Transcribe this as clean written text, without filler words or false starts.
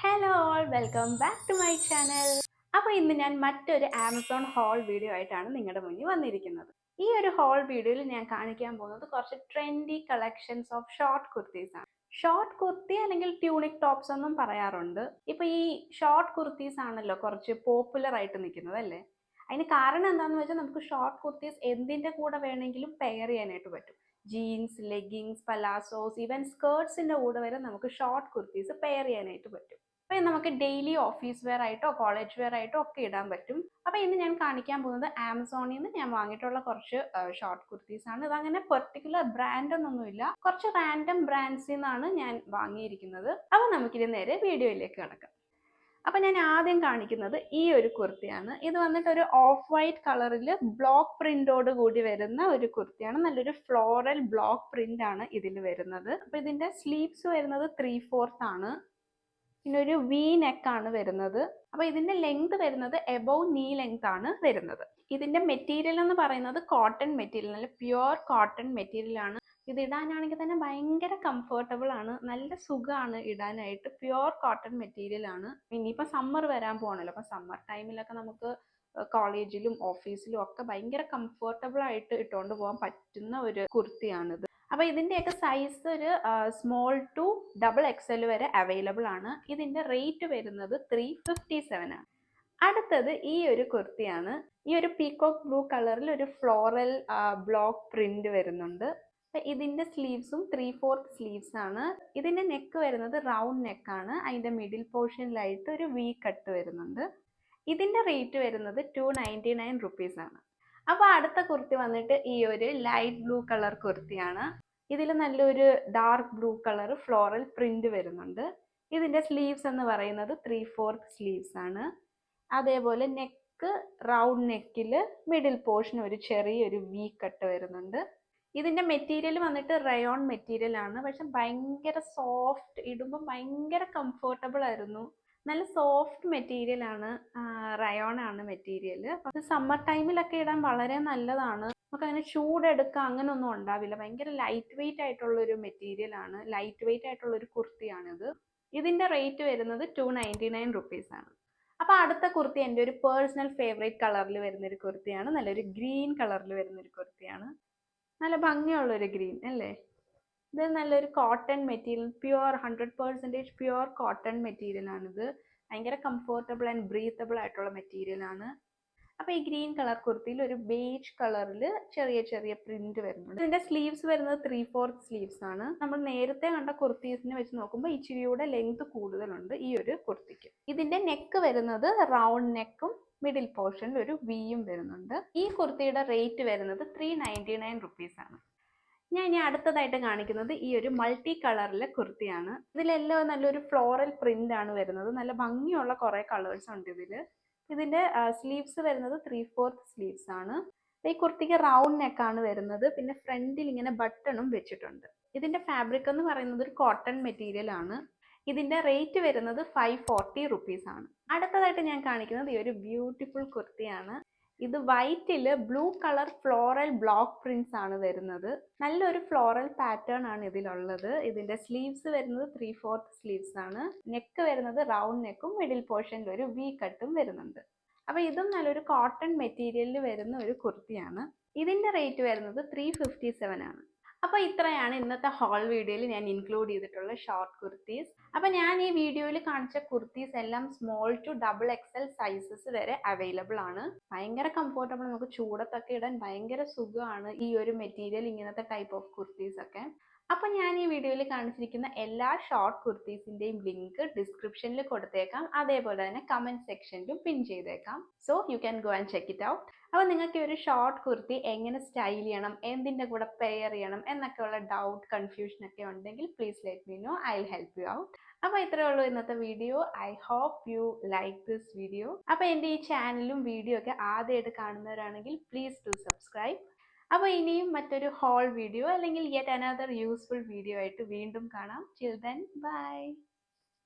Hello all welcome back to my channel. അപ്പോൾ ഇന്ന് ഞാൻ മറ്റൊരു ആമസോൺ ഹോൾ വീഡിയോ ആയിട്ടാണ് നിങ്ങളുടെ മുന്നിൽ വന്നിരിക്കുന്നത്. ഈ ഒരു ഹോൾ വീഡിയോയിൽ ഞാൻ കാണിക്കാൻ പോകുന്നത് കുറച്ച് trendy collections of short kurtis ആണ്. ഷോർട്ട് കുർത്തി അല്ലെങ്കിൽ ട്യൂണിക് ടോപ്സ് എന്നും പറയാറുണ്ട്. ഇപ്പൊ ഈ ഷോർട്ട് കുർത്തീസ് ആണല്ലോ കുറച്ച് പോപ്പുലർ ആയിട്ട് നിൽക്കുന്നത് അല്ലേ. അതിന് കാരണം എന്താണെന്ന് വെച്ചാൽ നമുക്ക് ഷോർട്ട് കുർത്തീസ് എന്തിന്റെ കൂടെ വേണമെങ്കിലും പെയർ ചെയ്യാനായിട്ട് പറ്റും. ജീൻസ്, ലെഗിങ്സ്, പലാസോസ്, ഈവൻ സ്കേർട്സിന്റെ കൂടെ വരെ നമുക്ക് ഷോർട്ട് കുർത്തീസ് പെയർ ചെയ്യാനായിട്ട് പറ്റും. അപ്പൊ നമുക്ക് ഡെയിലി ഓഫീസ് വെയർ ആയിട്ടോ കോളേജ് വെയർ ആയിട്ടോ ഒക്കെ ഇടാൻ പറ്റും. അപ്പൊ ഇന്ന് ഞാൻ കാണിക്കാൻ പോകുന്നത് ആമസോണിൽ നിന്ന് ഞാൻ വാങ്ങിയിട്ടുള്ള കുറച്ച് ഷോർട്ട് കുർത്തീസ് ആണ്. ഇതങ്ങനെ പെർട്ടിക്കുലർ ബ്രാൻഡ് ഒന്നുമില്ല, കുറച്ച് റാൻഡം ബ്രാൻഡ്സിൽ നിന്നാണ് ഞാൻ വാങ്ങിയിരിക്കുന്നത്. അപ്പൊ നമുക്കിനി നേരെ വീഡിയോയിലേക്ക് കിടക്കാം. അപ്പൊ ഞാൻ ആദ്യം കാണിക്കുന്നത് ഈ ഒരു കുർത്തിയാണ്. ഇത് വന്നിട്ട് ഒരു ഓഫ് വൈറ്റ് കളറിൽ ബ്ലോക്ക് പ്രിന്റോട് കൂടി വരുന്ന ഒരു കുർത്തിയാണ്. നല്ലൊരു ഫ്ലോറൽ ബ്ലോക്ക് പ്രിന്റ് ആണ് ഇതിൽ വരുന്നത്. അപ്പൊ ഇതിന്റെ സ്ലീവ്സ് വരുന്നത് 3/4 ആണ്. പിന്നെ ഒരു വി നെക്ക് ആണ് വരുന്നത്. അപ്പൊ ഇതിന്റെ ലെങ്ത് വരുന്നത് എബോവ് നീ ലെങ്ത് ആണ് വരുന്നത്. ഇതിന്റെ മെറ്റീരിയൽ എന്ന് പറയുന്നത് കോട്ടൺ മെറ്റീരിയൽ, നല്ല പ്യുവർ കോട്ടൺ മെറ്റീരിയൽ ആണ്. ഇത് ഇടാനാണെങ്കിൽ തന്നെ ഭയങ്കര കംഫർട്ടബിൾ ആണ്, നല്ല സുഖമാണ് ഇടാനായിട്ട്. പ്യുവർ കോട്ടൺ മെറ്റീരിയൽ ആണ്. ഇനിയിപ്പോൾ സമ്മർ വരാൻ പോകണല്ലോ, അപ്പൊ സമ്മർ ടൈമിലൊക്കെ നമുക്ക് കോളേജിലും ഓഫീസിലും ഒക്കെ ഭയങ്കര കംഫർട്ടബിൾ ആയിട്ട് ഇട്ടുകൊണ്ട് പോകാൻ പറ്റുന്ന ഒരു കുർത്തിയാണിത്. അപ്പൊ ഇതിന്റെയൊക്കെ സൈസ് ഒരു സ്മോൾ ടു XXL വരെ അവൈലബിൾ ആണ്. ഇതിന്റെ റേറ്റ് വരുന്നത് 357 ആണ്. അടുത്തത് ഈ ഒരു കുർത്തിയാണ്. ഈ ഒരു പീകോക്ക് ബ്ലൂ കളറിൽ ഒരു ഫ്ലോറൽ ബ്ലോക്ക് പ്രിന്റ് വരുന്നുണ്ട്. ഇതിന്റെ സ്ലീവ്സും 3/4 സ്ലീവ്സ് ആണ്. ഇതിന്റെ നെക്ക് വരുന്നത് റൗണ്ട് നെക്ക് ആണ്. അതിന്റെ മിഡിൽ പോർഷനിലായിട്ട് ഒരു വി കട്ട് വരുന്നുണ്ട്. ഇതിന്റെ റേറ്റ് വരുന്നത് 299 റുപ്പീസ് ആണ്. അപ്പൊ അടുത്ത കുർത്തി വന്നിട്ട് ഈ ഒരു ലൈറ്റ് ബ്ലൂ കളർ കുർത്തിയാണ്. ഇതിൽ നല്ലൊരു dark blue colour floral print വരുന്നുണ്ട്. ഇതിന്റെ സ്ലീവ്സ് എന്ന് പറയുന്നത് 3/4 സ്ലീവ്സ് ആണ്. അതേപോലെ നെക്ക് റൗണ്ട് നെക്കിൽ മിഡിൽ പോർഷൻ ഒരു ചെറിയൊരു വി കട്ട് വരുന്നുണ്ട്. ഇതിന്റെ മെറ്റീരിയൽ വന്നിട്ട് റയോൺ മെറ്റീരിയൽ ആണ്. പക്ഷെ ഭയങ്കര സോഫ്റ്റ്, ഇടുമ്പോൾ ഭയങ്കര കംഫർട്ടബിൾ ആയിരുന്നു. നല്ല സോഫ്റ്റ് മെറ്റീരിയൽ ആണ്, റയോൺ ആണ് മെറ്റീരിയൽ. അത് സമ്മർ ടൈമിലൊക്കെ ഇടാൻ വളരെ നല്ലതാണ്. നമുക്ക് അങ്ങനെ ചൂടെടുക്കുക അങ്ങനെ ഒന്നും ഉണ്ടാവില്ല. ഭയങ്കര ലൈറ്റ് വെയിറ്റ് ആയിട്ടുള്ള ഒരു മെറ്റീരിയൽ ആണ്, ലൈറ്റ് വെയിറ്റ് ആയിട്ടുള്ള ഒരു കുർത്തിയാണിത്. ഇതിന്റെ റേറ്റ് വരുന്നത് 299 റുപ്പീസ് ആണ്. അപ്പൊ അടുത്ത കുർത്തി എൻ്റെ ഒരു പേഴ്സണൽ ഫേവറേറ്റ് കളറിൽ വരുന്ന ഒരു കുർത്തിയാണ്. നല്ലൊരു ഗ്രീൻ കളറിൽ വരുന്ന ഒരു കുർത്തിയാണ്. നല്ല ഭംഗിയുള്ള ഒരു ഗ്രീൻ അല്ലേ. ഇത് നല്ലൊരു cotton material, pure 100% pure cotton material ആണിത്. ഭയങ്കര കംഫർട്ടബിൾ ആൻഡ് ബ്രീത്തബിൾ ആയിട്ടുള്ള മെറ്റീരിയൽ ആണ്. അപ്പൊ ഈ ഗ്രീൻ കളർ കുർത്തിയിൽ ഒരു ബേജ് കളറിൽ ചെറിയ ചെറിയ പ്രിന്റ് വരുന്നുണ്ട്. ഇതിന്റെ സ്ലീവ്സ് വരുന്നത് 3/4 സ്ലീവ്സ് ആണ്. നമ്മൾ നേരത്തെ കണ്ട കുർത്തീസിനെ വെച്ച് നോക്കുമ്പോൾ ഇച്ചിരിയുടെ ലെങ്ത് കൂടുതലുണ്ട് ഈ ഒരു കുർത്തിക്ക്. ഇതിന്റെ നെക്ക് വരുന്നത് റൗണ്ട് നെക്കും മിഡിൽ പോർഷനിൽ ഒരു വിയും വരുന്നുണ്ട്. ഈ കുർത്തിയുടെ റേറ്റ് വരുന്നത് 399 റുപ്പീസ് ആണ്. ഞാൻ ഇനി അടുത്തതായിട്ട് കാണിക്കുന്നത് ഈ ഒരു മൾട്ടി കളറിലെ കുർത്തിയാണ്. ഇതിലെല്ലാം നല്ലൊരു ഫ്ലോറൽ പ്രിന്റ് ആണ് വരുന്നത്. നല്ല ഭംഗിയുള്ള കുറെ കളേഴ്സ് ഉണ്ട് ഇതില്. ഇതിന്റെ സ്ലീവ്സ് വരുന്നത് 3/4 സ്ലീവ്സ് ആണ്. ഈ കുർത്തിക്ക് റൗണ്ട് നെക്ക് ആണ് വരുന്നത്. പിന്നെ ഫ്രണ്ടിൽ ഇങ്ങനെ ബട്ടണും വെച്ചിട്ടുണ്ട്. ഇതിന്റെ ഫാബ്രിക് എന്ന് പറയുന്നത് ഒരു കോട്ടൺ മെറ്റീരിയൽ ആണ്. ഇതിന്റെ റേറ്റ് വരുന്നത് 540 റുപ്പീസ് ആണ്. അടുത്തതായിട്ട് ഞാൻ കാണിക്കുന്നത് ഈ ഒരു ബ്യൂട്ടിഫുൾ കുർത്തിയാണ്. ഇത് വൈറ്റില് blue colour floral block prints ആണ് വരുന്നത്. നല്ലൊരു ഫ്ലോറൽ പാറ്റേൺ ആണ് ഇതിലുള്ളത്. ഇതിന്റെ സ്ലീവ്സ് വരുന്നത് 3/4 സ്ലീവ്സ് ആണ്. നെക്ക് വരുന്നത് റൗണ്ട് നെക്കും മിഡിൽ പോർഷനിൽ ഒരു വി കട്ടും വരുന്നുണ്ട്. അപ്പൊ ഇതും നല്ലൊരു കോട്ടൺ മെറ്റീരിയലിൽ വരുന്ന ഒരു കുർത്തിയാണ്. ഇതിന്റെ റേറ്റ് വരുന്നത് 357 ആണ്. അപ്പൊ ഇത്രയാണ് ഇന്നത്തെ ഹോൾ വീഡിയോയിൽ ഞാൻ ഇൻക്ലൂഡ് ചെയ്തിട്ടുള്ള ഷോർട്ട് കുർത്തീസ്. അപ്പൊ ഞാൻ ഈ വീഡിയോയിൽ കാണിച്ച കുർത്തീസ് എല്ലാം സ്മോൾ ടു XXL സൈസസ് വരെ അവൈലബിൾ ആണ്. ഭയങ്കര കംഫർട്ടബിൾ, നമുക്ക് ചൂടത്തൊക്കെ ഇടാൻ ഭയങ്കര സുഖമാണ് ഈ ഒരു മെറ്റീരിയൽ, ഇങ്ങനത്തെ ടൈപ്പ് ഓഫ് കുർത്തീസ് ഒക്കെ. അപ്പൊ ഞാൻ ഈ വീഡിയോയിൽ കാണിച്ചിരിക്കുന്ന എല്ലാ ഷോർട്ട് കുർത്തീസിന്റെയും ലിങ്ക് ഡിസ്ക്രിപ്ഷനിൽ കൊടുത്തേക്കാം. അതേപോലെ തന്നെ കമന്റ് സെക്ഷനിലും പിൻ ചെയ്തേക്കാം. So you can go and check it out. അപ്പോൾ നിങ്ങൾക്ക് ഒരു ഷോർട്ട് കുർത്തി എങ്ങനെ സ്റ്റൈൽ ചെയ്യണം, എന്തിൻ്റെ കൂടെ പെയർ ചെയ്യണം എന്നൊക്കെയുള്ള ഡൗട്ട്, കൺഫ്യൂഷൻ ഒക്കെ ഉണ്ടെങ്കിൽ please let me know. I will help you out. അപ്പോൾ ഇത്രയേ ഉള്ളൂ ഇന്നത്തെ video. I hope you like this video. അപ്പോൾ എൻ്റെ ഈ ചാനലും വീഡിയോ ഒക്കെ ആദ്യമായിട്ട് കാണുന്നവരാണെങ്കിൽ പ്ലീസ് ഡു സബ്സ്ക്രൈബ്. അപ്പോൾ ഇനിയും മറ്റൊരു ഹോൾ വീഡിയോ അല്ലെങ്കിൽ യെറ്റ് അനദർ യൂസ്ഫുൾ വീഡിയോ ആയിട്ട് വീണ്ടും കാണാം. Till then bye.